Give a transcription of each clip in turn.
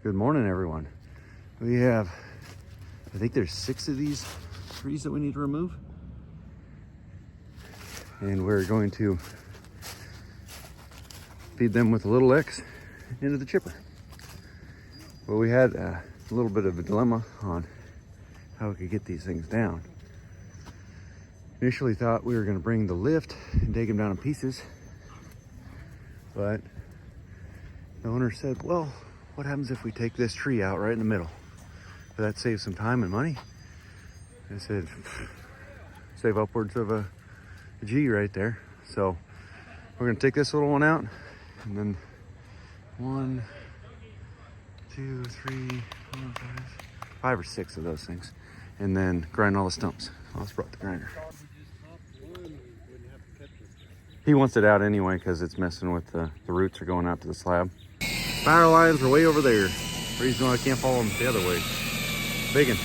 Good morning, everyone. We have, I think there's 6 of these trees that we need to remove. And we're going to feed them with a little X into the chipper. Well, we had a little bit of a dilemma on how we could get these things down. Initially thought we were going to bring the lift and take them down in pieces, but the owner said, well, what happens if we take this tree out right in the middle? But that saves some time and money. I said, save upwards of a G right there. So we're gonna take this little one out, and then 1, 2, 3, 4, 5 or 6 of those things, and then grind all the stumps. I just brought the grinder. He wants it out anyway because it's messing with the roots are going out to the slab. Power lines are way over there. Reason why I can't follow them the other way. Biggin.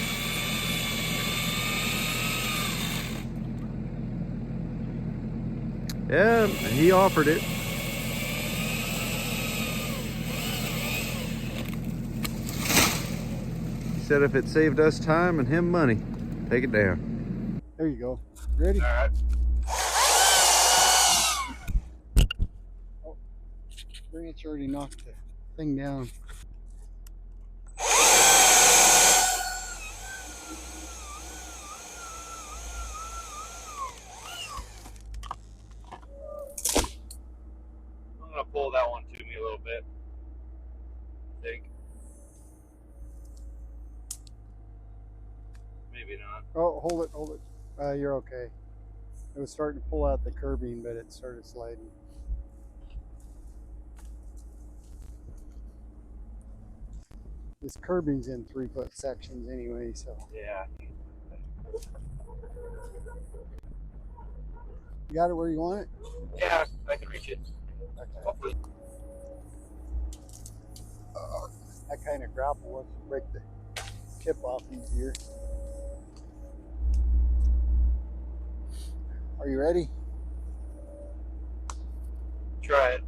Yeah, he offered it. He said if it saved us time and him money, take it down. There you go. Ready? All right. Oh, branch already knocked the thing down. I'm gonna pull that one to me a little bit. I think. Maybe not. Oh, hold it, hold it. You're okay. It was starting to pull out the curbing, but it started sliding. This curbing's in 3-foot sections anyway, so. Yeah. You got it where you want it? Yeah, I can reach it. Okay. That kind of grapple wants to break the tip off easier. Are you ready? Try it.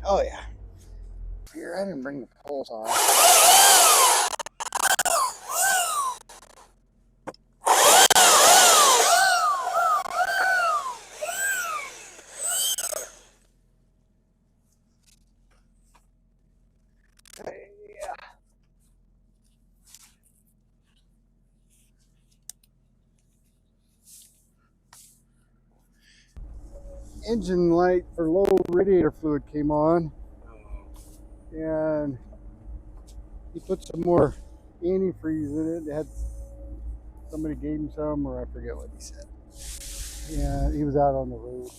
Oh yeah. Here, I didn't bring the poles on. Engine light for low radiator fluid came on, and he put some more antifreeze in it. It had somebody gave him some, or I forget what he said. Yeah, he was out on the road.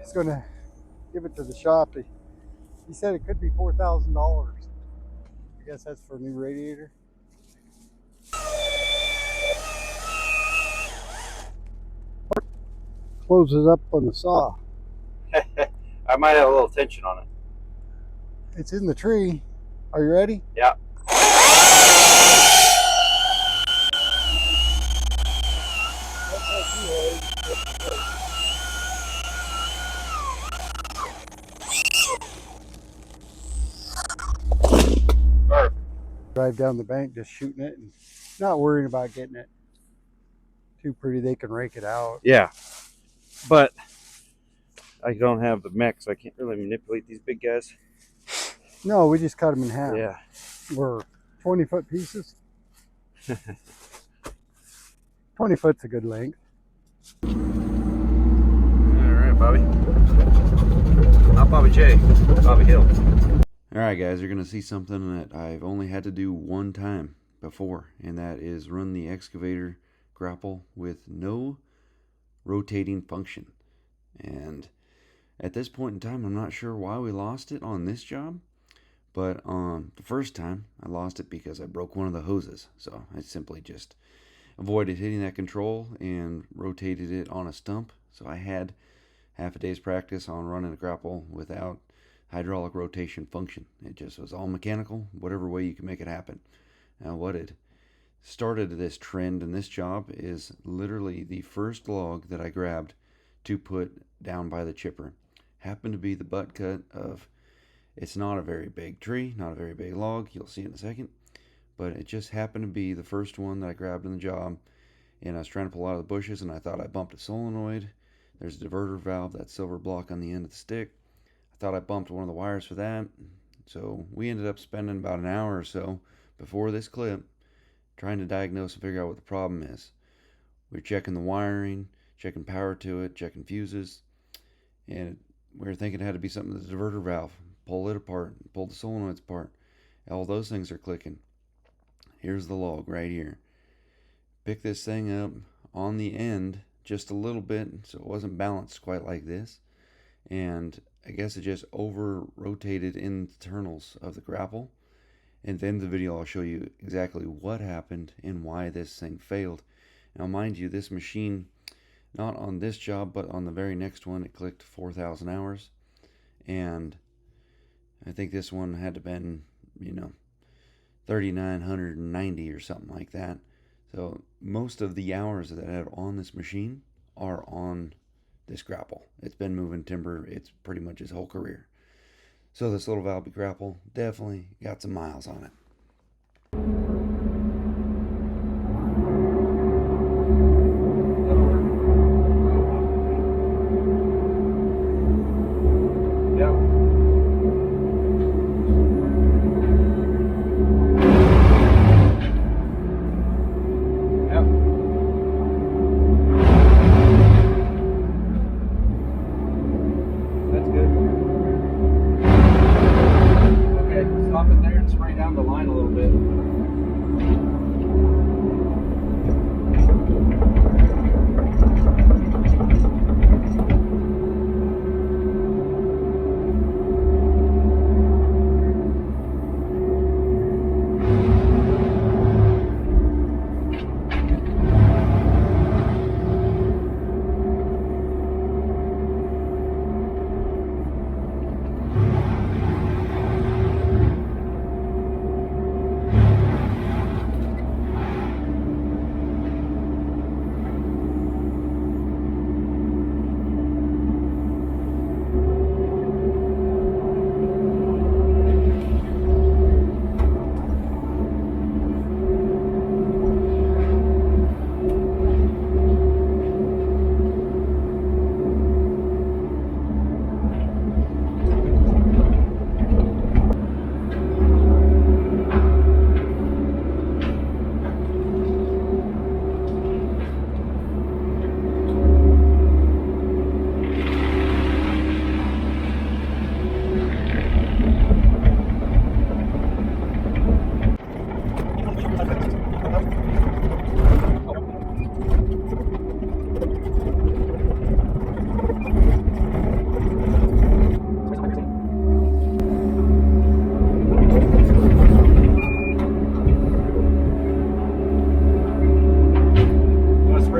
He's going to give it to the shop. He said it could be $4,000. I guess that's for a new radiator. Closes up on the saw. I might have a little tension on it. It's in the tree. Are you ready? Yeah. Perfect. Drive down the bank just shooting it and not worrying about getting it too pretty. They can rake it out. Yeah. But I don't have the mech, so I can't really manipulate these big guys. No, we just cut them in half. Yeah. We're 20-foot pieces. 20 foot's a good length. All right, Bobby. Not Bobby J, Bobby Hill. All right, guys, you're going to see something that I've only had to do one time before, and that is run the excavator grapple with no rotating function. And at this point in time, I'm not sure why we lost it on this job, but the first time I lost it because I broke one of the hoses. So I simply just avoided hitting that control and rotated it on a stump. So I had half a day's practice on running a grapple without hydraulic rotation function. It just was all mechanical, whatever way you can make it happen. Now what had started this trend, and this job is literally the first log that I grabbed to put down by the chipper. Happened to be the butt cut of, it's not a very big tree, not a very big log, you'll see in a second, but it just happened to be the first one that I grabbed in the job. And I was trying to pull out of the bushes, and I thought I bumped a solenoid. There's a diverter valve, that silver block on the end of the stick. I thought I bumped one of the wires for that. So we ended up spending about an hour or so before this clip trying to diagnose and figure out what the problem is. We were checking the wiring, checking power to it, checking fuses, and we were thinking it had to be something with the diverter valve. Pull it apart, pull the solenoids apart. All those things are clicking. Here's the log right here. Pick this thing up on the end just a little bit, so it wasn't balanced quite like this, and I guess it just over rotated internals of the grapple. And then the video I'll show you exactly what happened and why this thing failed. Now mind you, this machine, not on this job but on the very next one, it clicked 4,000 hours, and I think this one had to been 3,990 or something like that. So most of the hours that I have on this machine are on this grapple. It's been moving timber, it's pretty much his whole career. So this little Valby grapple definitely got some miles on it. Stop it there and spray down the line a little bit.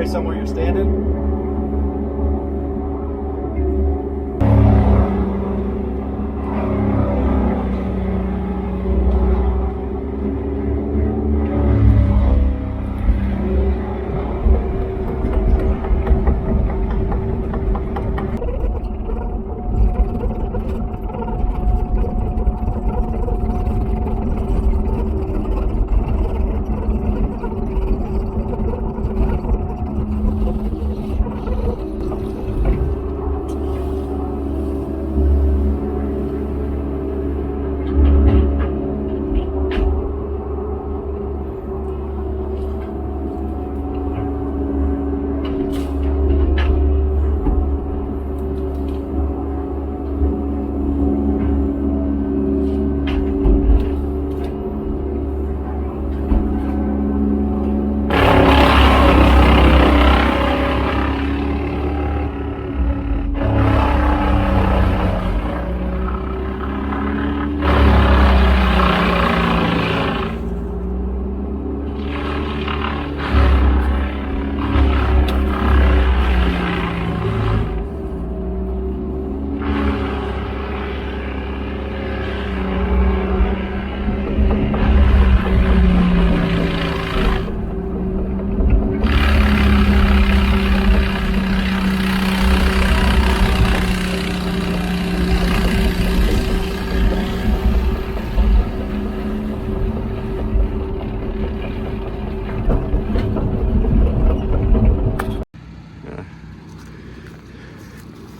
Somewhere you're standing.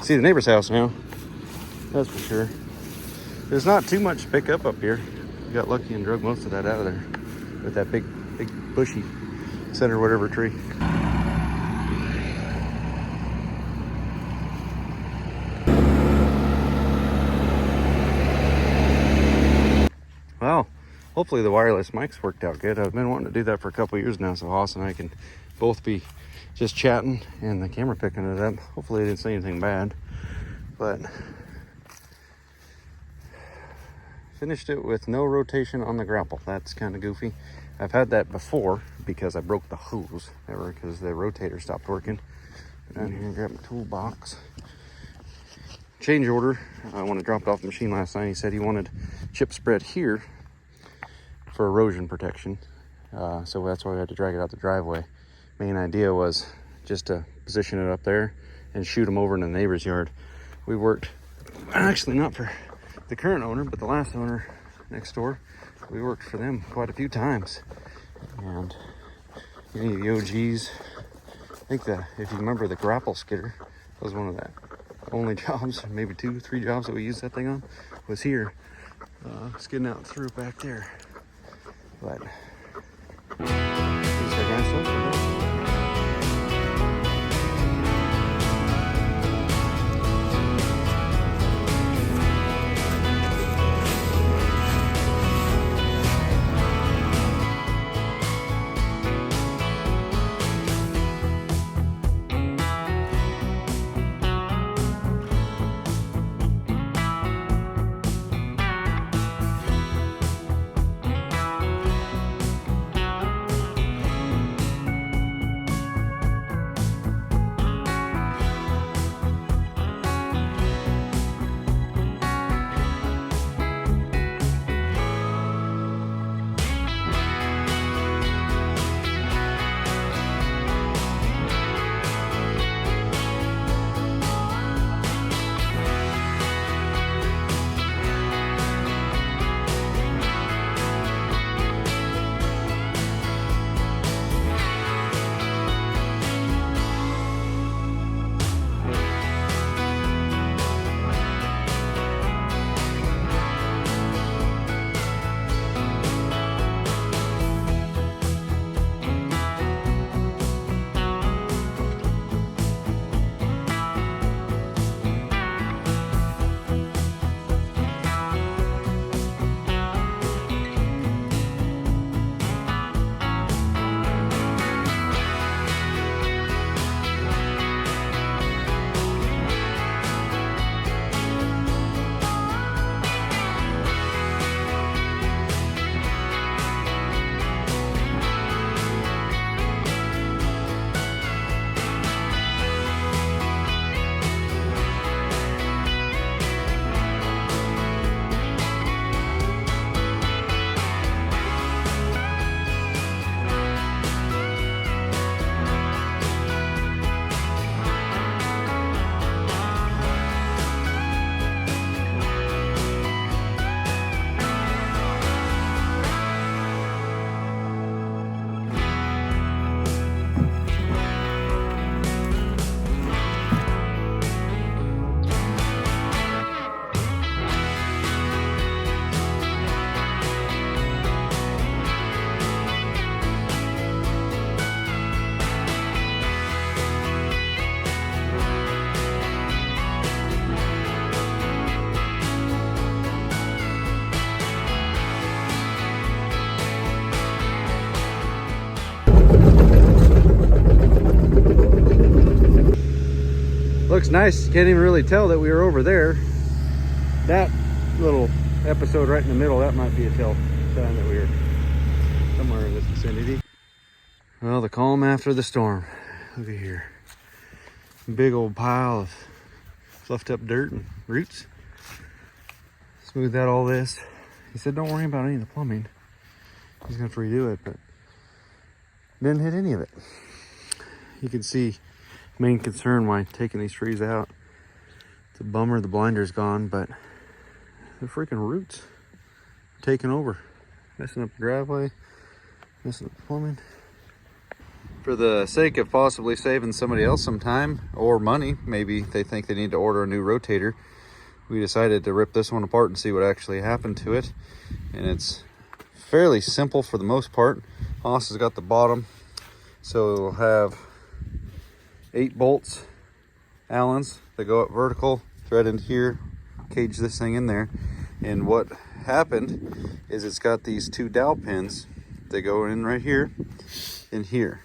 see the neighbor's house now. That's for sure. There's not too much to pick up here. We got lucky and drug most of that out of there with that big bushy center whatever tree. Well, hopefully the wireless mics worked out good. I've been wanting to do that for a couple years now, so Hoss and I can both be just chatting and the camera picking it up. Hopefully I didn't say anything bad, but finished it with no rotation on the grapple. That's kind of goofy. I've had that before because I broke the hose because the rotator stopped working. Go down here and grab my toolbox. Change order. When I dropped off the machine last night, he said he wanted chip spread here for erosion protection. So that's why we had to drag it out the driveway. Main idea was just to position it up there and shoot them over in the neighbor's yard. We worked, actually not for the current owner, but the last owner next door. We worked for them quite a few times. And any of the OGs, I think if you remember the Grapple skidder, that was one of the only jobs, maybe 2-3 jobs that we used that thing on, was here, skidding out through back there. But this is our grandson. Looks nice. Can't even really tell that we were over there. That little episode right in the middle, that might be a tell sign that we were somewhere in this vicinity. Well, the calm after the storm. Look at here. Big old pile of fluffed up dirt and roots. Smoothed out all this. He said don't worry about any of the plumbing. He's gonna have to redo it, but didn't hit any of it. You can see main concern why taking these trees out. It's a bummer the blinder's gone, but the freaking roots are taking over, messing up the driveway, messing up the plumbing. For the sake of possibly saving somebody else some time or money, maybe they think they need to order a new rotator, we decided to rip this one apart and see what actually happened to it. And it's fairly simple for the most part. Haas has got the bottom, so it'll have 8 bolts, Allens, that go up vertical, thread into here, cage this thing in there. And what happened is it's got these 2 dowel pins that go in right here and here.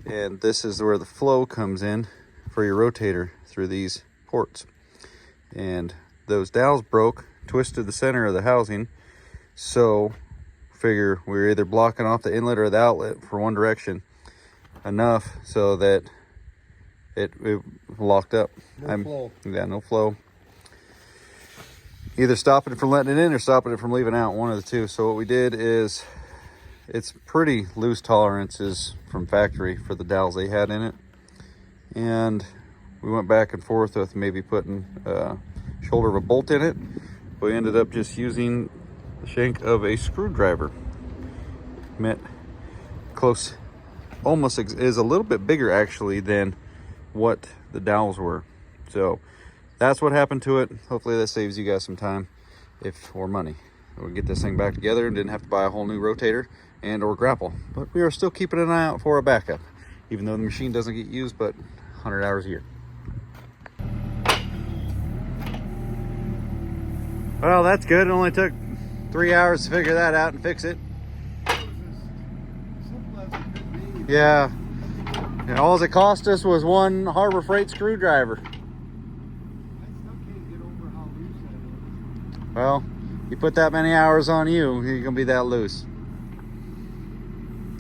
And this is where the flow comes in for your rotator through these ports. And those dowels broke, twisted the center of the housing, so figure we're either blocking off the inlet or the outlet for one direction enough so that it locked up. No flow. Yeah, no flow. Either stopping it from letting it in or stopping it from leaving out, one of the two. So what we did is, it's pretty loose tolerances from factory for the dowels they had in it. And we went back and forth with maybe putting a shoulder of a bolt in it. We ended up just using the shank of a screwdriver. Meant close, almost is a little bit bigger actually than what the dowels were. So that's what happened to it. Hopefully that saves you guys some time or money. We'll get this thing back together and didn't have to buy a whole new rotator and or grapple. But we are still keeping an eye out for a backup, even though the machine doesn't get used but 100 hours a year. Well, that's good. It only took 3 hours to figure that out and fix it. Yeah. And all it cost us was one Harbor Freight screwdriver. Well, you put that many hours on you, you're gonna be that loose.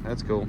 That's cool.